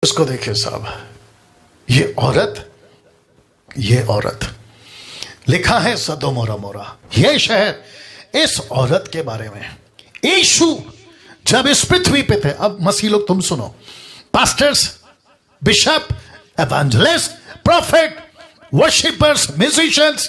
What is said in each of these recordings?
इसको देखिए साहब, ये औरत लिखा है सदोम और अमोरा, ये शहर, इस औरत के बारे में। यीशु जब इस पृथ्वी पे थे, अब मसीह लोग तुम सुनो, pastors, bishop, evangelist, profit, worshippers, musicians,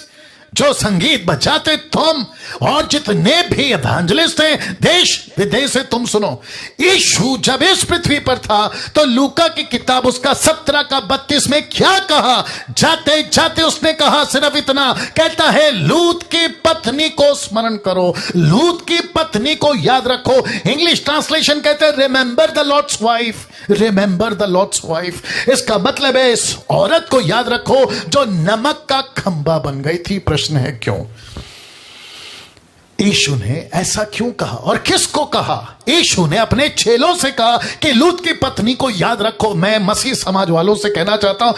जो संगीत बजाते तुम, और जितने भी एवेंजलिस्ट हैं देश विदेश से, तुम सुनो, यीशु जब इस पृथ्वी पर था तो लूका की किताब उसका 17 का 32 में क्या कहा? जाते जाते उसने कहा सिर्फ इतना, कहता है लूत की पत्नी को स्मरण करो, लूत की पत्नी को याद रखो। इंग्लिश ट्रांसलेशन कहते हैं remember the lord's wife, remember the lord's wife. इसका मतलब है इस औरत को याद रखो जो नमक का खंबा बन गई थी। प्रश्न है क्यों? यीशु ने ऐसा क्यों कहा और किसको कहा? यीशु ने अपने चेलों से कहा कि लूत की पत्नी को याद रखो। मैं मसीह समाज वालों से कहना चाहता हूं,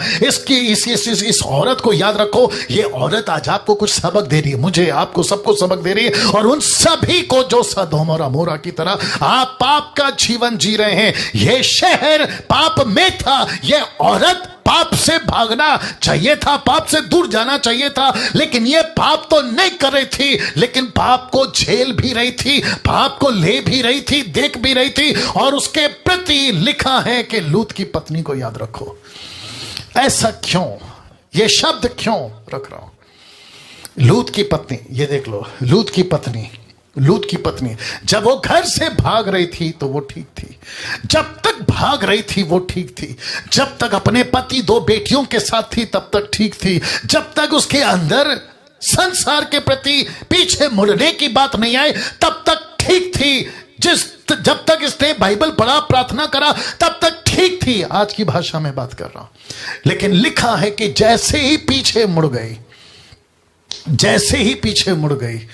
इस औरत को याद रखो। ये औरत आज आपको कुछ सबक दे रही है, मुझे, आपको, सबको सबक दे रही है। और उन सभी को जो सदोम और अमोरा की तरह आप पाप का जीवन जी रहे हैं। यह शहर पाप में था, यह औरत पाप से भागना चाहिए था, पाप से दूर जाना चाहिए था, लेकिन यह पाप तो नहीं कर रही थी, लेकिन पाप को झेल भी रही थी, पाप को ले भी रही थी, देख भी रही थी। और उसके प्रति लिखा है कि लूत की पत्नी को याद रखो। ऐसा क्यों? यह शब्द क्यों रख रहा हूं? लूत की पत्नी, ये देख लो, लूत की पत्नी जब वो घर से भाग रही थी तो वो ठीक थी, जब तक भाग रही थी वो ठीक थी, जब तक अपने पति 2 बेटियों के साथ थी तब तक ठीक थी, जब तक उसके अंदर संसार के प्रति पीछे मुड़ने की बात नहीं आई तब तक ठीक थी, जब तक इसने बाइबल पढ़ा, प्रार्थना करा, तब तक ठीक थी। आज की भाषा में बात कर रहा हूं। लेकिन लिखा है कि जैसे ही पीछे मुड़ गई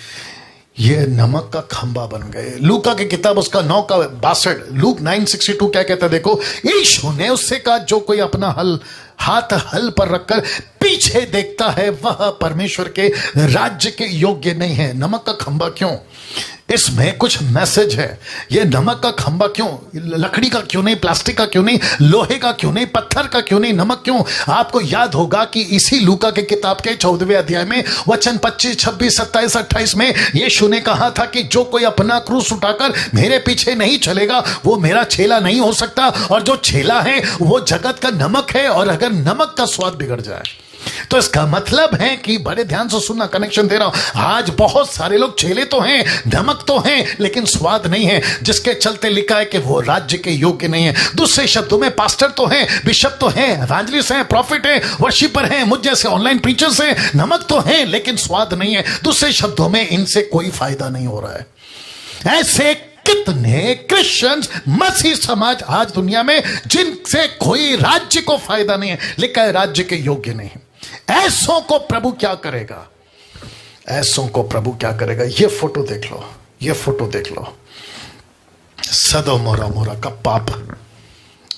ये नमक का खंबा बन गए। लूका की किताब उसका 9 का 62, लूक 9:62 क्या कहता है देखो, यीशु ने उससे कहा जो कोई अपना हाथ हल पर रखकर पीछे देखता है वह परमेश्वर के राज्य के योग्य नहीं है। नमक का खंबा क्यों? इसमें कुछ मैसेज है। यह नमक का खंबा क्यों? लकड़ी का क्यों नहीं, प्लास्टिक का क्यों नहीं, लोहे का क्यों नहीं, पत्थर का क्यों नहीं, नमक क्यों? आपको याद होगा कि इसी लूका के किताब के 14वें अध्याय में वचन 25, 26, 27, 28 में यीशु ने कहा था कि जो कोई अपना क्रूस उठाकर मेरे पीछे नहीं चलेगा वो मेरा चेला नहीं हो सकता। और जो चेला है वो जगत का नमक है, और अगर नमक का स्वाद बिगड़ जाए तो इसका मतलब है कि बड़े ध्यान से सुनना, कनेक्शन दे रहा हूं। आज बहुत सारे लोग चेले तो हैं, नमक तो हैं, लेकिन स्वाद नहीं है, जिसके चलते लिखा है कि वो राज्य के योग्य नहीं है। दूसरे शब्दों में पास्टर तो हैं, बिशप तो हैं, एवेंजलिस्ट हैं, प्रॉफिट हैं, वर्शिपर हैं, मुझ जैसे ऑनलाइन प्रीचर्स हैं, नमक तो हैं लेकिन स्वाद नहीं है। दूसरे शब्दों में इनसे कोई फायदा नहीं हो रहा है। ऐसे कितने क्रिश्चियंस, मसीह समाज आज दुनिया में जिनसे कोई राज्य को फायदा नहीं है, लिखा है राज्य के योग्य नहीं है। ऐसों को प्रभु क्या करेगा? ऐसों को प्रभु क्या करेगा? ये फोटो देख लो, ये फोटो देख लो, सदोम और अमोरा का पाप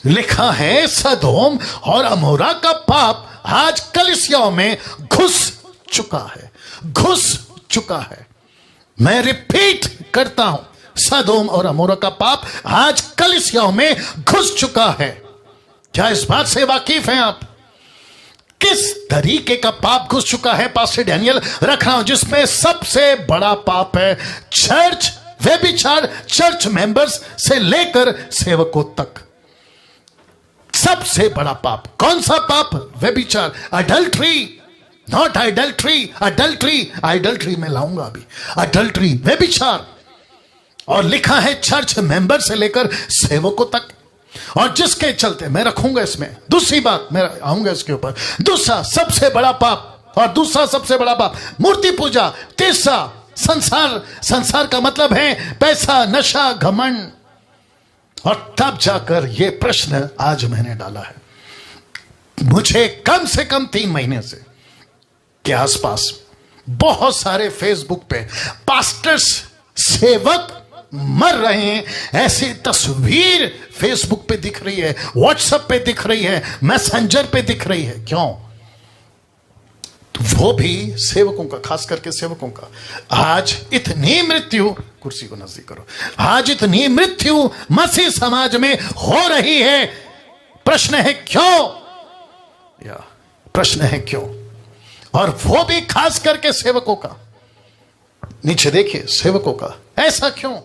लिखा है। सदोम और अमोरा का पाप आज कलीसियाओं में घुस चुका है। मैं रिपीट करता हूं, सदोम और अमोरा का पाप आज कलीसियाओं में घुस चुका है। क्या इस बात से वाकिफ हैं आप? किस तरीके का पाप घुस चुका है? पास्टर डैनियल रख रहा हूं, जिसमें सबसे बड़ा पाप है चर्च व्यभिचार, चर्च मेंबर्स से लेकर सेवकों तक। सबसे बड़ा पाप कौन सा पाप? व्यभिचार, अडल्ट्री, नॉट आइडल्ट्री में लाऊंगा अभी, अडल्ट्री, व्यभिचार। और लिखा है चर्च मेंबर से लेकर सेवकों तक। और जिसके चलते मैं रखूंगा इसमें दूसरी बात, मैं आऊंगा इसके ऊपर। दूसरा सबसे बड़ा पाप, और दूसरा सबसे बड़ा पाप मूर्ति पूजा। तीसरा संसार का मतलब है पैसा, नशा, घमंड। और तब जाकर यह प्रश्न आज मैंने डाला है। मुझे कम से कम 3 महीने से के आसपास बहुत सारे फेसबुक पे पास्टर्स, सेवक मर रहे हैं, ऐसी तस्वीर फेसबुक पे दिख रही है, व्हाट्सएप पे दिख रही है, मैसेंजर पे दिख रही है। क्यों? तो वो भी सेवकों का, खास करके सेवकों का। आज इतनी मृत्यु, कुर्सी को नजदीक करो, आज इतनी मृत्यु मसीह समाज में हो रही है प्रश्न है क्यों, या प्रश्न है क्यों, और वो भी खास करके सेवकों का। नीचे देखिए, सेवकों का ऐसा क्यों।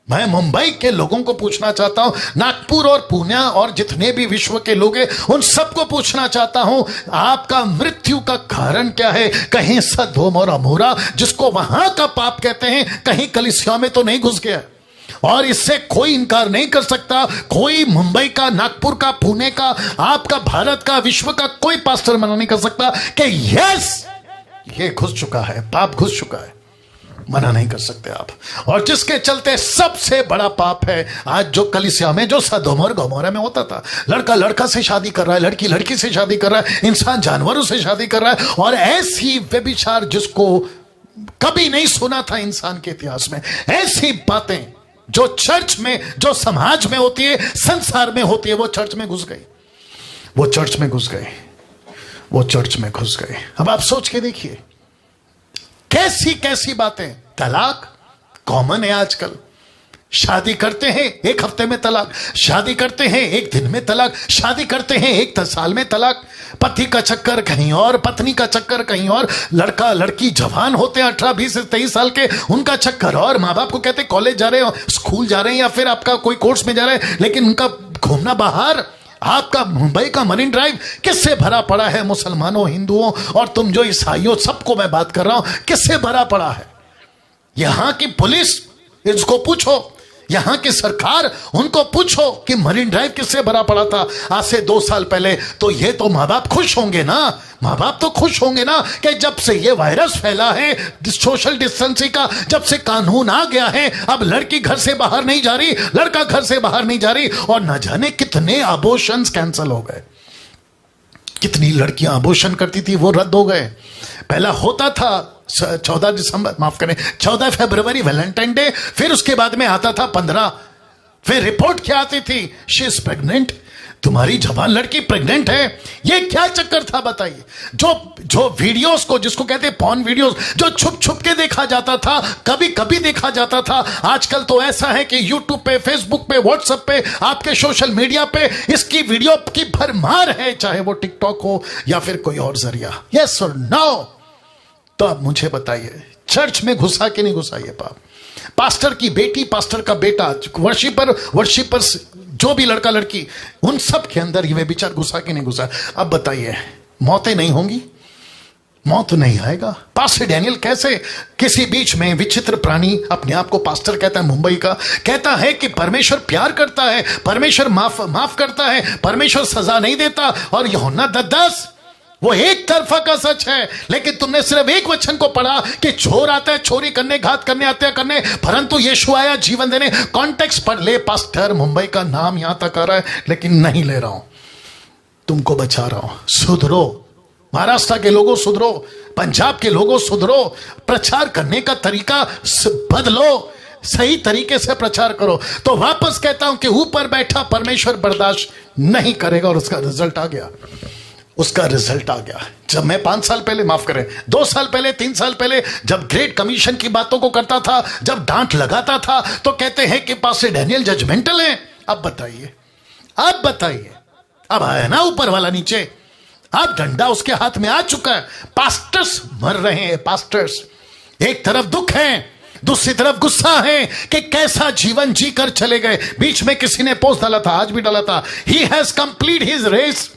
मैं मुंबई के लोगों को पूछना चाहता हूं, नागपुर और पुणे और जितने भी विश्व के लोग हैं उन सबको पूछना चाहता हूं, आपका मृत्यु का कारण क्या है। कहीं सदोम और अमोरा जिसको वहां का पाप कहते हैं, कहीं कलीसिया में तो नहीं घुस गया, और इससे कोई इनकार नहीं कर सकता। कोई मुंबई का, नागपुर का, पुणे का, आपका भारत का, विश्व का कोई पास्टर मना नहीं कर सकता कि यस ये घुस चुका है, पाप घुस चुका है। मना नहीं कर सकते आप। और जिसके चलते सबसे बड़ा पाप है आज जो कलीसिया में, जो सदोम और गमोरा में होता था। लड़का लड़का से शादी कर रहा है, लड़की लड़की से शादी कर रहा है, इंसान जानवरों से शादी कर रहा है, और ऐसी व्यभिचार जिसको कभी नहीं सुना था इंसान के इतिहास में। ऐसी बातें जो चर्च में, जो समाज में होती है, संसार में होती है, वो चर्च में घुस गई, वो चर्च में घुस गए, वो चर्च में घुस गए। अब आप सोच के देखिए, कैसी कैसी बातें। तलाक कॉमन है आजकल। शादी करते हैं एक हफ्ते में तलाक, शादी करते हैं एक दिन में तलाक, शादी करते हैं एक 10 साल में तलाक। पति का चक्कर कहीं और, पत्नी का चक्कर कहीं और, लड़का लड़की जवान होते हैं 18, 20 से 23 साल के, उनका चक्कर और। माँ बाप को कहते हैं कॉलेज जा रहे हो, स्कूल जा रहे हैं, या फिर आपका कोई कोर्स में जा रहे हैं, लेकिन उनका घूमना बाहर। आपका मुंबई का मरीन ड्राइव किससे भरा पड़ा है, मुसलमानों, हिंदुओं, और तुम जो ईसाइयों, सबको मैं बात कर रहा हूं, किससे भरा पड़ा है। यहां की पुलिस, इसको पूछो, यहां की सरकार, उनको पूछो कि मरीन ड्राइव किससे भरा पड़ा था आज से 2 साल पहले। तो ये तो माँ बाप खुश होंगे ना, माँ बाप तो खुश होंगे ना कि जब से ये वायरस फैला है, सोशल डिस्टेंसिंग का जब से कानून आ गया है, अब लड़की घर से बाहर नहीं जा रही, लड़का घर से बाहर नहीं जा रही, और न जाने कितने अबॉर्शंस कैंसिल हो गए। कितनी लड़कियां अबॉर्शन करती थी, वो रद्द हो गए। पहला होता था 14 दिसंबर, माफ करें, 14 फरवरी वैलेंटाइन डे, फिर उसके बाद में आता था 15, फिर रिपोर्ट क्या आती थी, शी इज प्रेग्नेंट, तुम्हारी जवान लड़की प्रेग्नेंट है। ये क्या चक्कर था बताइए। जो वीडियोस को, जिसको कहते हैं पॉर्न वीडियोस, जो छुप छुप के देखा जाता था, कभी कभी देखा जाता था, आजकल तो ऐसा है कि यूट्यूब पे, फेसबुक पे, व्हाट्सएप पे, आपके सोशल मीडिया पे इसकी वीडियो की भरमार है, चाहे वो टिकटॉक हो या फिर कोई और जरिया। यस और नो। तो अब मुझे बताइए, चर्च में घुसा कि नहीं घुसा ये पाप। पास्टर की बेटी, पास्टर का बेटा, वर्शिपर्स, जो भी लड़का लड़की, उन सब के अंदर ये विचार घुसा कि नहीं घुसा। अब बताइए, मौतें नहीं होंगी, मौत नहीं आएगा। पास्टर डैनियल कैसे किसी बीच में विचित्र प्राणी, अपने आप को पास्टर कहता है मुंबई का, कहता है कि परमेश्वर प्यार करता है, परमेश्वर माफ करता है, परमेश्वर सजा नहीं देता, और यूहन्ना 10 वो एक तरफा का सच है। लेकिन तुमने सिर्फ एक वचन को पढ़ा कि चोर आता है चोरी करने, घात करने, हत्या करने, परंतु यीशु आया जीवन देने। कॉन्टेक्स्ट पढ़ ले। पास्टर मुंबई का नाम यहां तक आ रहा है, लेकिन नहीं ले रहा हूं, तुमको बचा रहा हूं। सुधरो, महाराष्ट्र के लोगों सुधरो, पंजाब के लोगों सुधरो, प्रचार करने का तरीका बदलो, सही तरीके से प्रचार करो। तो वापस कहता हूं कि ऊपर बैठा परमेश्वर बर्दाश्त नहीं करेगा, और उसका रिजल्ट आ गया, उसका रिजल्ट आ गया। जब मैं 5 साल पहले, माफ करें 2 साल पहले, 3 साल पहले, जब ग्रेट कमीशन की बातों को करता था, जब डांट लगाता था, तो कहते हैं कि पास्टर डैनियल जजमेंटल है। अब बताइए, अब बताइए, अब आया ना ऊपर वाला नीचे, अब डंडा उसके हाथ में आ चुका है। पास्टर्स मर रहे हैं, पास्टर्स। एक तरफ दुख है, दूसरी तरफ गुस्सा है कि कैसा जीवन जी कर चले गए। बीच में किसी ने पोस्ट डाला था, आज भी डाला था, he has complete his race.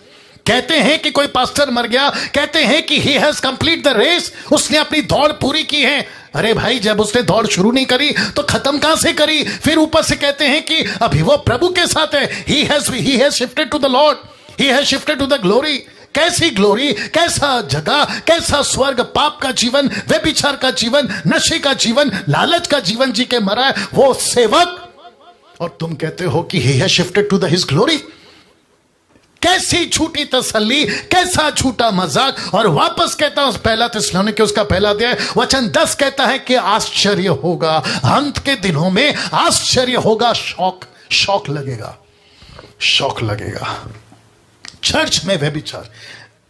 कहते हैं कि कोई पास्टर मर गया, कहते हैं कि he has complete the race, उसने अपनी दौड़ पूरी की है। अरे भाई, जब उसने दौड़ शुरू नहीं करी तो खत्म कहां से करी। फिर ऊपर से कहते हैं कि अभी वो प्रभु के साथ है, he has shifted to the lord, he has shifted to the glory. कैसी ग्लोरी, कैसा जगह, कैसा स्वर्ग। पाप का जीवन, व्यभिचार का जीवन, नशे का जीवन, लालच का जीवन जी के मरा है वो सेवक, और तुम कहते हो कि he has shifted to the his glory. कैसी झूठी तसल्ली, कैसा झूठा मजाक। और वापस कहता हूं, पहला थिस्सलुनीके उसका पहला अध्याय वचन 10 कहता है कि आश्चर्य होगा अंत के दिनों में, आश्चर्य होगा, शौक लगेगा, शौक लगेगा। चर्च में व्यभिचार,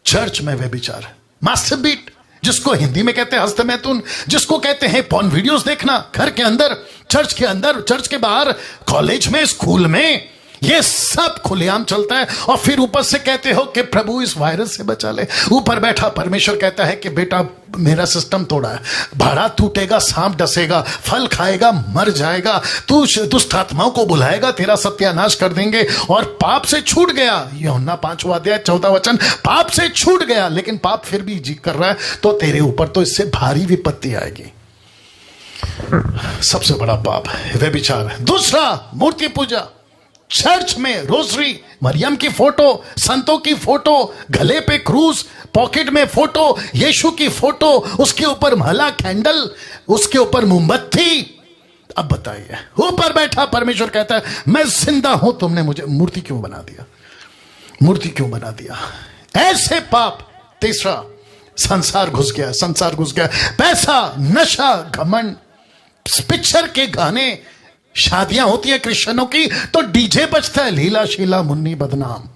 चर्च में व्यभिचार, मास्टरबीट, जिसको हिंदी में कहते हैं हस्तमैथुन, जिसको कहते हैं पॉर्न वीडियोस देखना, घर के अंदर, चर्च के अंदर, चर्च के बाहर, कॉलेज में, स्कूल में, ये सब खुलेआम चलता है और फिर ऊपर से कहते हो कि प्रभु इस वायरस से बचा ले। ऊपर बैठा परमेश्वर कहता है कि बेटा मेरा सिस्टम तोड़ा है, भाड़ा टूटेगा, सांप डसेगा, फल खाएगा, मर जाएगा, तू दुष्ट आत्माओं को बुलाएगा, तेरा सत्यानाश कर देंगे। और पाप से छूट गया, यूहन्ना 5वां अध्याय 14 वचन, पाप से छूट गया लेकिन पाप फिर भी जी कर रहा है, तो तेरे ऊपर तो इससे भारी विपत्ति आएगी। सबसे बड़ा पाप व्यभिचार। दूसरा, मूर्ति पूजा। चर्च में रोजरी, मरियम की फोटो, संतों की फोटो, गले पे क्रूज, पॉकेट में फोटो, यीशु की फोटो, उसके ऊपर माला, कैंडल, उसके ऊपर मोमबत्ती। अब बताइए, ऊपर बैठा परमेश्वर कहता है मैं जिंदा हूं, तुमने मुझे मूर्ति क्यों बना दिया? मूर्ति क्यों बना दिया? ऐसे पाप। तीसरा, संसार घुस गया, संसार घुस गया। पैसा, नशा, घमंड, पिक्चर के गाने, शादियां होती है क्रिश्चियनों की तो डीजे बजता है, लीला शीला मुन्नी बदनाम।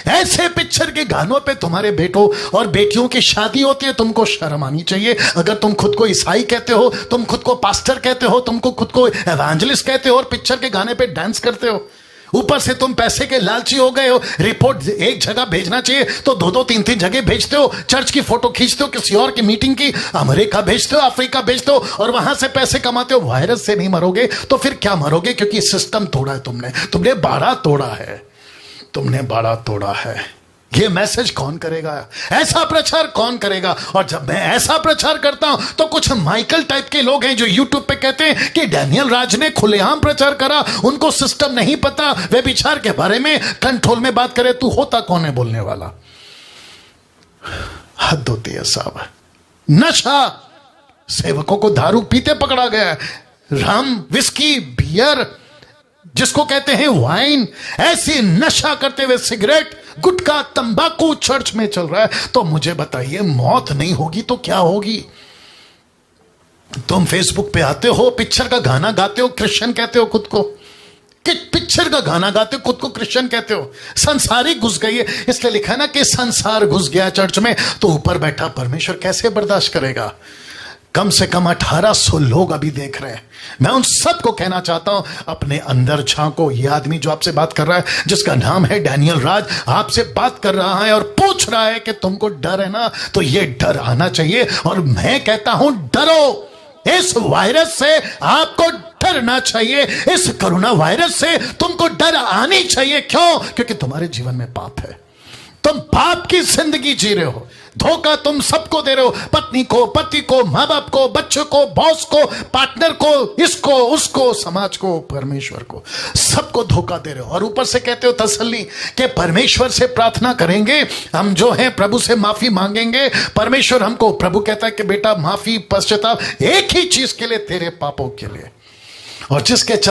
ऐसे पिक्चर के गानों पे तुम्हारे बेटों और बेटियों की शादी होती है, तुमको शर्म आनी चाहिए। अगर तुम खुद को ईसाई कहते हो, तुम खुद को पास्टर कहते हो, तुमको खुद को एवेंजलिस्ट कहते हो और पिक्चर के गाने पे डांस करते हो, ऊपर से तुम पैसे के लालची हो गए हो। रिपोर्ट एक जगह भेजना चाहिए तो 2-2, 3-3 जगह भेजते हो। चर्च की फोटो खींचते हो किसी और की मीटिंग की, अमेरिका भेजते हो, अफ्रीका भेजते हो और वहां से पैसे कमाते हो। वायरस से नहीं मरोगे तो फिर क्या मरोगे? क्योंकि सिस्टम तोड़ा है तुमने बाड़ा तोड़ा है, तुमने बाड़ा तोड़ा है। ये मैसेज कौन करेगा? ऐसा प्रचार कौन करेगा? और जब मैं ऐसा प्रचार करता हूं तो कुछ माइकल टाइप के लोग हैं जो यूट्यूब पे कहते हैं कि डैनियल राज ने खुलेआम प्रचार करा, उनको सिस्टम नहीं पता, वे विचार के बारे में कंट्रोल में बात करे। तू होता कौन है बोलने वाला? हद होती है साहब। नशा, सेवकों को दारू पीते पकड़ा गया, रम, विस्की, बियर, जिसको कहते हैं वाइन, ऐसी नशा करते हुए सिगरेट, गुटखा, तंबाकू चर्च में चल रहा है। तो मुझे बताइए, मौत नहीं होगी तो क्या होगी? तुम फेसबुक पे आते हो, पिक्चर का गाना गाते हो, क्रिश्चियन कहते हो खुद को, कि पिक्चर का गाना गाते हो, खुद को क्रिश्चियन कहते हो। संसारी घुस गई है, इसलिए लिखा है ना कि संसार घुस गया चर्च में। तो ऊपर बैठा परमेश्वर कैसे बर्दाश्त करेगा? कम से कम 1800 लोग अभी देख रहे हैं। मैं उन सबको कहना चाहता हूं, अपने अंदर झांको। ये आदमी जो आपसे बात कर रहा है, जिसका नाम है डैनियल राज, आपसे बात कर रहा है और पूछ रहा है कि तुमको डर है ना? तो ये डर आना चाहिए। और मैं कहता हूं डरो, इस वायरस से आपको डरना चाहिए। इस कोरोना वायरस से तुमको डर आनी चाहिए। क्यों? क्योंकि तुम्हारे जीवन में पाप है, तुम पाप की जिंदगी जी रहे हो। धोखा तुम सबको दे रहे हो, पत्नी को, पति को, माँ बाप को, बच्चों को, बॉस को, पार्टनर को, इसको, उसको, समाज को, परमेश्वर को, सबको धोखा दे रहे हो। और ऊपर से कहते हो तसल्ली कि परमेश्वर से प्रार्थना करेंगे, हम जो हैं प्रभु से माफी मांगेंगे। परमेश्वर हमको, प्रभु कहता है कि बेटा माफी, पश्चाताप एक ही चीज के लिए, तेरे पापों के लिए। और जिसके